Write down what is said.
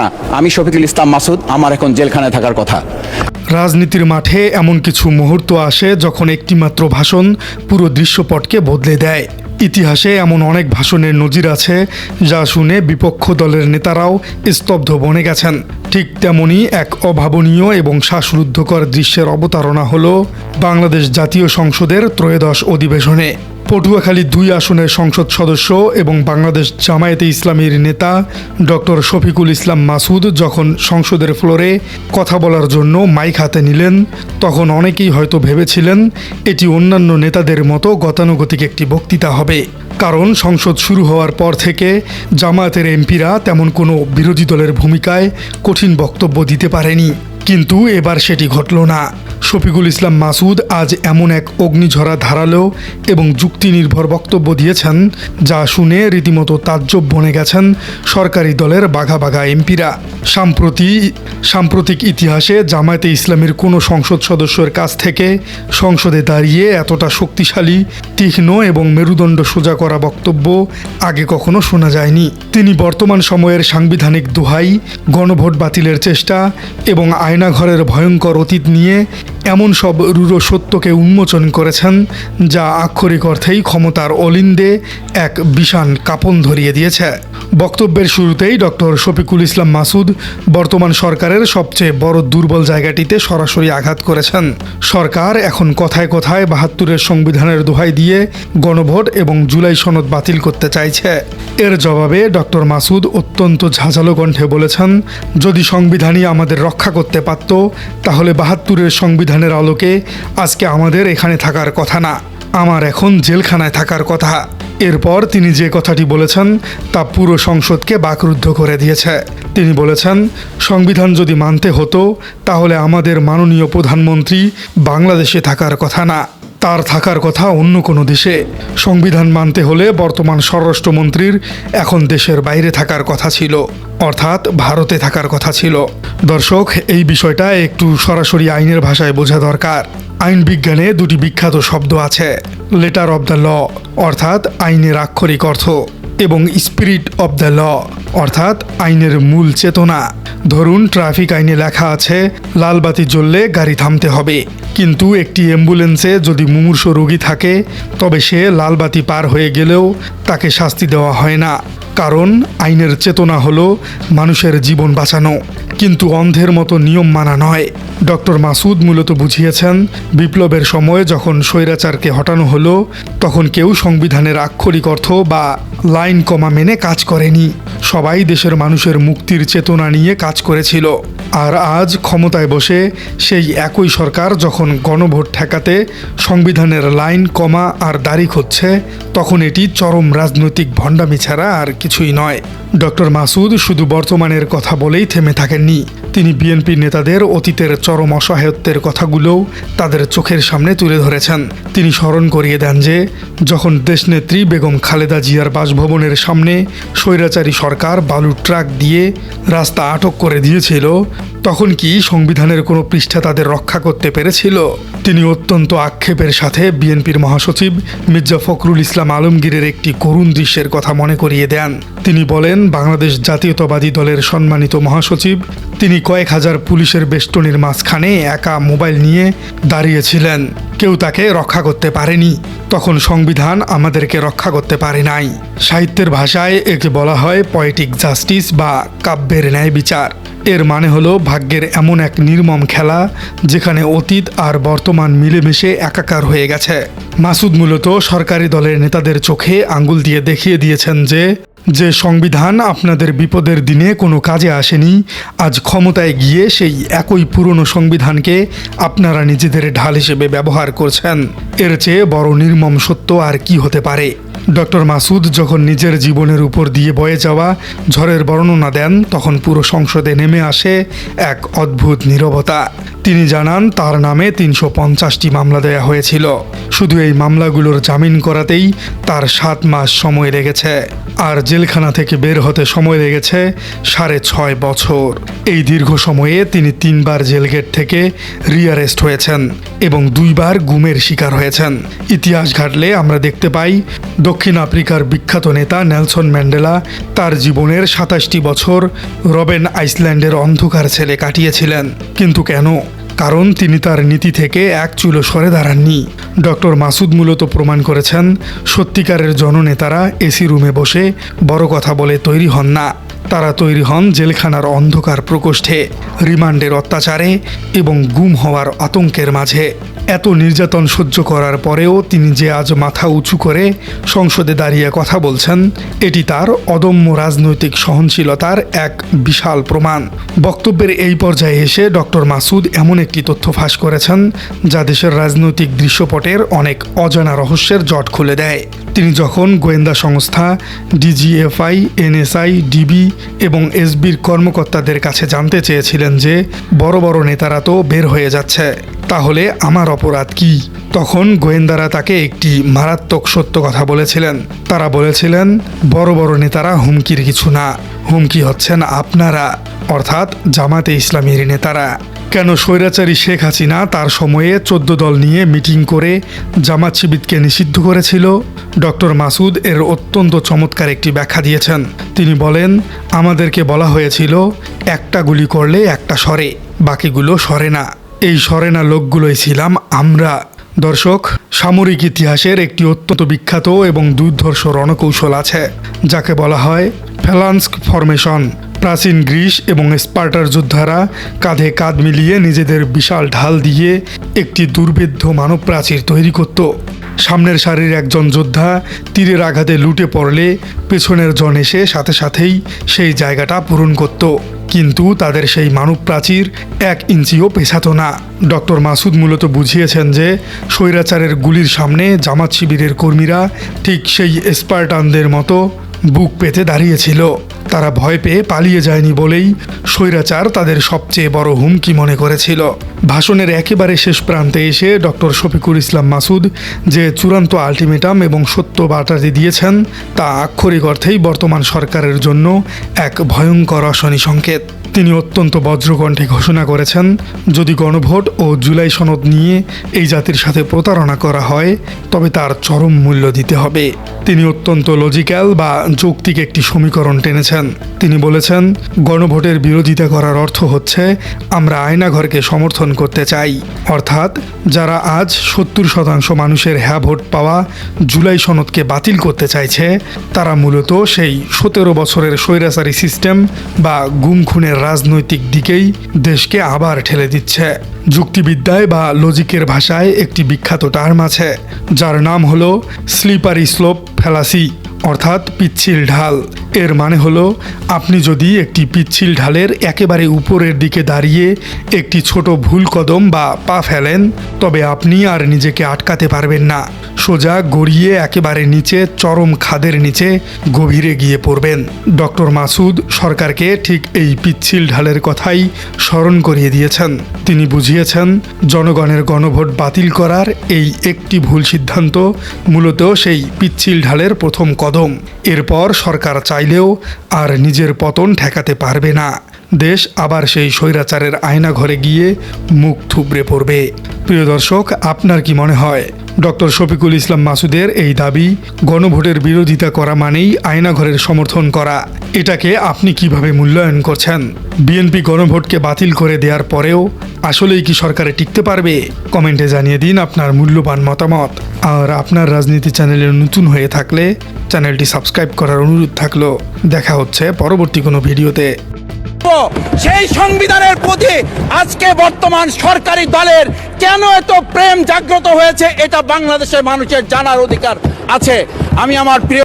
না, আমি শফিকুল ইসলাম মাসুদ, আমার এখন জেলখানায় থাকার কথা। রাজনীতির মাঠে এমন কিছু মুহূর্ত আসে যখন একটিমাত্র ভাষণ পুরো দৃশ্যপটকে বদলে দেয়। ইতিহাসে এমন অনেক ভাষণের নজির আছে যা শুনে বিপক্ষ দলের নেতারাও স্তব্ধ বনে গেছেন। ঠিক তেমনি এক অভাবনীয় এবং শ্বাসরুদ্ধকর দৃশ্যের অবতারণা হলো বাংলাদেশ জাতীয় সংসদের ত্রয়োদশ অধিবেশনে। পটুয়াখালী 2 আসনের সংসদ সদস্য এবং বাংলাদেশ জামায়াতে ইসলামীর নেতা ডক্টর শফিকুল ইসলাম মাসুদ যখন সংসদের ফ্লোরে কথা বলার জন্য মাইক হাতে নিলেন, তখন অনেকেই হয়তো ভেবেছিলেন এটি অন্যান্য নেতাদের মতো গতানুগতিক একটি বক্তৃতা হবে। কারণ সংসদ শুরু হওয়ার পর থেকে জামায়াতের এমপিরা তেমন কোনো বিরোধী দলের ভূমিকায় কঠিন বক্তব্য দিতে পারেনি। কিন্তু এবার সেটি ঘটল না। শফিকুল ইসলাম মাসুদ আজ এমন এক অগ্নিঝরা ধারালো এবং যুক্তিনির্ভর বক্তব্য দিয়েছেন যা শুনে রীতিমতো তাজ্জব বনে গেছেন সরকারি দলের বাঘা বাঘা এমপিরা। সাম্প্রতিক ইতিহাসে জামায়াতে ইসলামীর কোনো সংসদ সদস্যের কাছ থেকে সংসদে দাঁড়িয়ে এতটা শক্তিশালী, তীক্ষ্ণ এবং মেরুদণ্ড সোজা করা বক্তব্য আগে কখনো শোনা যায়নি। তিনি বর্তমান সময়ের সাংবিধানিক দোহাই, গণভোট বাতিলের চেষ্টা এবং আয়নাঘরের ভয়ঙ্কর অতীত নিয়ে এমন সব রূঢ় সত্যকে উন্মোচন করেছেন যা আক্ষরিক অর্থেই ক্ষমতার অলিন্দে এক বিষাণ কাঁপন ধরিয়ে দিয়েছে। বক্তব্যের শুরুতেই ডক্টর শফিকুল ইসলাম মাসুদ বর্তমান সরকারের সবচেয়ে বড় দুর্বল জায়গাটিতে সরাসরি আঘাত করেছেন। সরকার এখন কথায় কথায় 72-এর সংবিধানের দোহাই দিয়ে গণভোট এবং জুলাই সনদ বাতিল করতে চাইছে। এর জবাবে ডক্টর মাসুদ অত্যন্ত ঝাঁঝালো কণ্ঠে বলেছেন, যদি সংবিধানই আমাদের রক্ষা করতে পারত তাহলে 72-এর সংবিধানের আলোকে আজকে আমাদের এখানে থাকার কথা না, আমার এখন জেলখানায় থাকার কথা। এরপর তিনি যে কথাটি বলেছেন তা পুরো সংসদকে বাকরুদ্ধ করে দিয়েছে। তিনি বলেছেন, সংবিধান যদি মানতে হতো তাহলে আমাদের মাননীয় প্রধানমন্ত্রী বাংলাদেশে থাকার কথা না, তার থাকার কথা অন্য কোনো দেশে। সংবিধান মানতে হলে বর্তমান স্বরাষ্ট্রমন্ত্রীর এখন দেশের বাইরে থাকার কথা ছিল, অর্থাৎ ভারতে থাকার কথা ছিল। দর্শক, এই বিষয়টা একটু সরাসরি আইনের ভাষায় বোঝা দরকার। আইন বিজ্ঞানে 2টি বিখ্যাত শব্দ আছে, লেটার অব দ্য ল অর্থাৎ আইনের আক্ষরিক অর্থ, এবং স্পিরিট অব দ্য ল অর্থাৎ আইনের মূল চেতনা। ধরুন, ট্রাফিক আইনে লেখা আছে লাল বাতি জ্বললে গাড়ি থামতে হবে, কিন্তু একটি অ্যাম্বুলেন্সে যদি মুমূর্ষু রোগী থাকে তবে সে লাল বাতি পার হয়ে গেলেও তাকে শাস্তি দেওয়া হয় না, কারণ আইনের চেতনা হলো মানুষের জীবন বাঁচানো, কিন্তু অন্ধের মতো নিয়ম মানা নয়। ডক্টর মাসুদ মূলত বুঝিয়েছেন, বিপ্লবের সময় যখন স্বৈরাচারকে হটানো হলো তখন কেউ সংবিধানের আক্ষরিক অর্থ বা লাইন কমা মেনে কাজ করেনি, সবাই দেশের মানুষের মুক্তির চেতনা নিয়ে কাজ করেছিল। আর আজ ক্ষমতায় বসে সেই একই সরকার যখন গণভোট ঠেকাতে সংবিধানের লাইন কমা আর দাড়ি খুঁজছে, তখন এটি চরম রাজনৈতিক ভণ্ডামি ছাড়া আর কিছুই নয়। ডক্টর মাসুদ শুধু বর্তমানের কথা বলেই থেমে থাকেননি, তিনি বিএনপি নেতাদের অতীতের চরম অসহায়ত্বের কথাগুলোও তাদের চোখের সামনে তুলে ধরেছেন। তিনি স্মরণ করিয়ে দেন যে যখন দেশনেত্রী বেগম খালেদা জিয়ার বাসভবনের সামনে স্বৈরাচারী সরকার বালুর ট্রাক দিয়ে রাস্তা আটক করে দিয়েছিল, তখন কি সংবিধানের কোনো পৃষ্ঠা তাদের রক্ষা করতে পেরেছিল? তিনি অত্যন্ত আক্ষেপের সাথে বিএনপির মহাসচিব মির্জা ফখরুল ইসলাম আলমগীরের একটি করুণ দৃশ্যের কথা মনে করিয়ে দেন। তিনি বলেন, বাংলাদেশ জাতীয়তাবাদী দলের সম্মানিত মহাসচিব, তিনি কয়েক হাজার পুলিশের বেষ্টনীর মাঝখানে একা মোবাইল নিয়ে দাঁড়িয়েছিলেন, কেউ তাকে রক্ষা করতে পারেনি, তখন সংবিধান আমাদেরকে রক্ষা করতে পারে নাই। সাহিত্যের ভাষায় একে বলা হয় পয়েটিক জাস্টিস বা কাব্যের ন্যায় বিচার। এর মানে হলো ভাগ্যের এমন এক নির্মম খেলা যেখানে অতীত আর বর্তমান মিলেমিশে একাকার হয়ে গেছে। মাসুদ মূলত সরকারি দলের নেতাদের চোখে আঙ্গুল দিয়ে দেখিয়ে দিয়েছেন যে সংবিধান আপনাদের বিপদের দিনে কোনো কাজে আসেনি, আজ ক্ষমতায় গিয়ে সেই একই পুরনো সংবিধানকে আপনারা নিজেদের ঢাল হিসেবে ব্যবহার করছেন। এর চেয়ে বড় নির্মম সত্য আর কি হতে পারে? ডক্টর মাসুদ যখন নিজের জীবনের উপর দিয়ে বয়ে যাওয়া ঝড়ের বর্ণনা দেন তখন পুরো সংসদে নেমে আসে এক অদ্ভুত নীরবতা। তিনি জানান তার নামে 350টি মামলা দেয়া হয়েছিল। শুধু এই মামলাগুলোর জামিন করাতেই তার 7 মাস সময় লেগেছে, আর জেলখানা থেকে বের হতে সময় লেগেছে 6.5 বছর। এই দীর্ঘ সময়ে তিনি 3 বার জেলগেট থেকে রিঅ্যারেস্ট হয়েছেন এবং 2 বার গুমের শিকার হয়েছেন। ইতিহাস ঘাটলে আমরা দেখতে পাই দক্ষিণ আফ্রিকার বিখ্যাত নেতা নেলসন ম্যান্ডেলা তার জীবনের 27টি বছর রবেন আইল্যান্ডের অন্ধকার ছেলে কাটিয়েছিলেন। কিন্তু কেন? কারণ তিনি তার নীতি থেকে এক চুলো সরে দাঁড়াননি। ডক্টর মাসুদ মূলত প্রমাণ করেছেন সত্যিকারের জননেতারা এসি রুমে বসে বড় কথা বলে তৈরি হন না, তারা তৈরি হন জেলখানার অন্ধকার প্রকোষ্ঠে, রিমান্ডের অত্যাচারে এবং গুম হওয়ার আতঙ্কের মাঝে। এত নির্যাতন সহ্য করার পরেও তিনি যে আজ মাথা উঁচু করে সংসদে দাঁড়িয়ে কথা বলছেন, এটি তার অদম্য রাজনৈতিক সহনশীলতার এক বিশাল প্রমাণ। বক্তব্যের এই পর্যায়ে এসে ডক্টর মাসুদ এমন একটি তথ্য ফাঁস করেছেন যা দেশের রাজনৈতিক দৃশ্যপটের অনেক অজানা রহস্যের জট খুলে দেয়। তিনি যখন গোয়েন্দা সংস্থা ডিজিএফআই, এনএসআই, ডিবি এবং এসবির কর্মকর্তাদের কাছে জানতে চেয়েছিলেন যে বড় বড় নেতারা তো বের হয়ে যাচ্ছে, তাহলে আমার অপরাধ কি, তখন গোয়েন্দারা তাকে একটি মারাত্মক সত্য কথা বলেছিলেন। তারা বলেছিলেন বড় বড় নেতারা হুমকির কিছু না, হুমকি হচ্ছেন আপনারা, অর্থাৎ জামাতে ইসলামীর নেতারা। কেন স্বৈরাচারী শেখ হাসিনা তার সময়ে 14 দল নিয়ে মিটিং করে জামাত শিবিরকে নিষিদ্ধ করেছিল? ডক্টর মাসুদ এর অত্যন্ত চমৎকার একটি ব্যাখ্যা দিয়েছেন। তিনি বলেন, আমাদেরকে বলা হয়েছিল একটা গুলি করলে একটা সরে, বাকিগুলো সরে না। এই সরে না লোকগুলোই ছিলাম আমরা। দর্শক, সামরিক ইতিহাসের একটি অত্যন্ত বিখ্যাত এবং দুর্ধর্ষ রণকৌশল আছে যাকে বলা হয় ফ্যালান্স্ক ফরমেশন। প্রাচীন গ্রিস এবং স্পার্টার যোদ্ধারা কাঁধে কাঁধ মিলিয়ে নিজেদের বিশাল ঢাল দিয়ে একটি দুর্ভেদ্য মানব প্রাচীর তৈরি করত। সামনের সারির একজন যোদ্ধা তীরের আঘাতে লুটে পড়লে পেছনের জন এসে সাথে সাথেই সেই জায়গাটা পূরণ করত, কিন্তু তাদের সেই মানব প্রাচীর 1 ইঞ্চিও পেছাতো না। ডক্টর মাসুদ মূলত বুঝিয়েছেন যে স্বৈরাচারের গুলির সামনে জামাত শিবিরের কর্মীরা ঠিক সেই স্পার্টানদের মতো বুক পেতে দাঁড়িয়েছিল। তারা ভয় পেয়ে পালিয়ে যায়নি বলেই স্বৈরাচার তাদের সবচেয়ে বড় হুমকি মনে করেছিল। ভাষণের একেবারে শেষ প্রান্তে এসে ডক্টর শফিকুল ইসলাম মাসুদ যে চূড়ান্ত আলটিমেটাম এবং সত্য বার্তাটি দিয়েছেন তা আক্ষরিক অর্থেই বর্তমান সরকারের জন্য এক ভয়ঙ্কর অশনি সংকেত। তিনি অত্যন্ত বজ্রকণ্ঠে ঘোষণা করেছেন, যদি গণভোট ও জুলাই সনদ নিয়ে এই জাতির সাথে প্রতারণা করা হয় তবে তার চরম মূল্য দিতে হবে। তিনি অত্যন্ত লজিক্যাল বা যৌক্তিক একটি সমীকরণ টেনেছেন। তিনি বলেছেন, গণভোটের বিরোধিতা করার অর্থ হচ্ছে আমরা আয়নাঘরকে সমর্থন করতে চাই, অর্থাৎ যারা আজ 70% মানুষের হ্যাঁ ভোট পাওয়া জুলাই সনদকে বাতিল করতে চাইছে তারা মূলত সেই 17 বছরের স্বৈরাচারী সিস্টেম বা গুম খুনের রাজনৈতিক দিকেই দেশকে আবার ঠেলে দিচ্ছে। যুক্তিবিদ্যায় বা লজিকের ভাষায় একটি বিখ্যাত টার্ম আছে যার নাম হলো স্লিপারি স্লোপ ফ্যালাসি, অর্থাৎ পিচ্ছিল ঢাল। এর মানে হলো আপনি যদি একটি পিচ্ছিল ঢালের একেবারে উপরের দিকে দাঁড়িয়ে একটি ছোট ভুল কদম বা পা ফেলেন তবে আপনি আর নিজেকে আটকাতে পারবেন না, সোজা গড়িয়ে একেবারে নিচে চরম খাদের নিচে গভীরে গিয়ে পড়বেন। ডক্টর মাসুদ সরকারকে ঠিক এই পিচ্ছিল ঢালের কথাই স্মরণ করিয়ে দিয়েছেন। তিনি বুঝিয়েছেন জনগণের গণভোট বাতিল করার এই একটি ভুল সিদ্ধান্ত মূলত সেই পিচ্ছিল ঢালের প্রথম কদম। এরপর সরকার চাইলেও আর নিজের পতন ঠেকাতে পারবে না। দেশ আবার সেই স্বৈরাচারের আয়নাঘরে গিয়ে মুখ থুবড়ে পড়বে। প্রিয় দর্শক, আপনার কি মনে হয় ডক্টর শফিকুল ইসলাম মাসুদের এই দাবি গণভোটের বিরোধিতা করা মানেই আয়নাঘরের সমর্থন করা, এটাকে আপনি কিভাবে মূল্যায়ন করছেন? বিএনপি গণভোটকে বাতিল করে দেওয়ার পরেও আসলেই কি সরকারে টিকতে পারবে? কমেন্টে জানিয়ে দিন আপনার মূল্যবান মতামত। আর আপনার রাজনীতি চ্যানেলে নতুন হয়ে থাকলে চ্যানেলটি সাবস্ক্রাইব করার অনুরোধ থাকলো। দেখা হচ্ছে পরবর্তী কোনো ভিডিওতে। সেই সংবিধানের প্রতি আজকে বর্তমান সরকারি দলের কেন এত প্রেম জাগ্রত হয়েছে এটা বাংলাদেশের মানুষের জানার অধিকার আছে। আমি আমার প্রিয়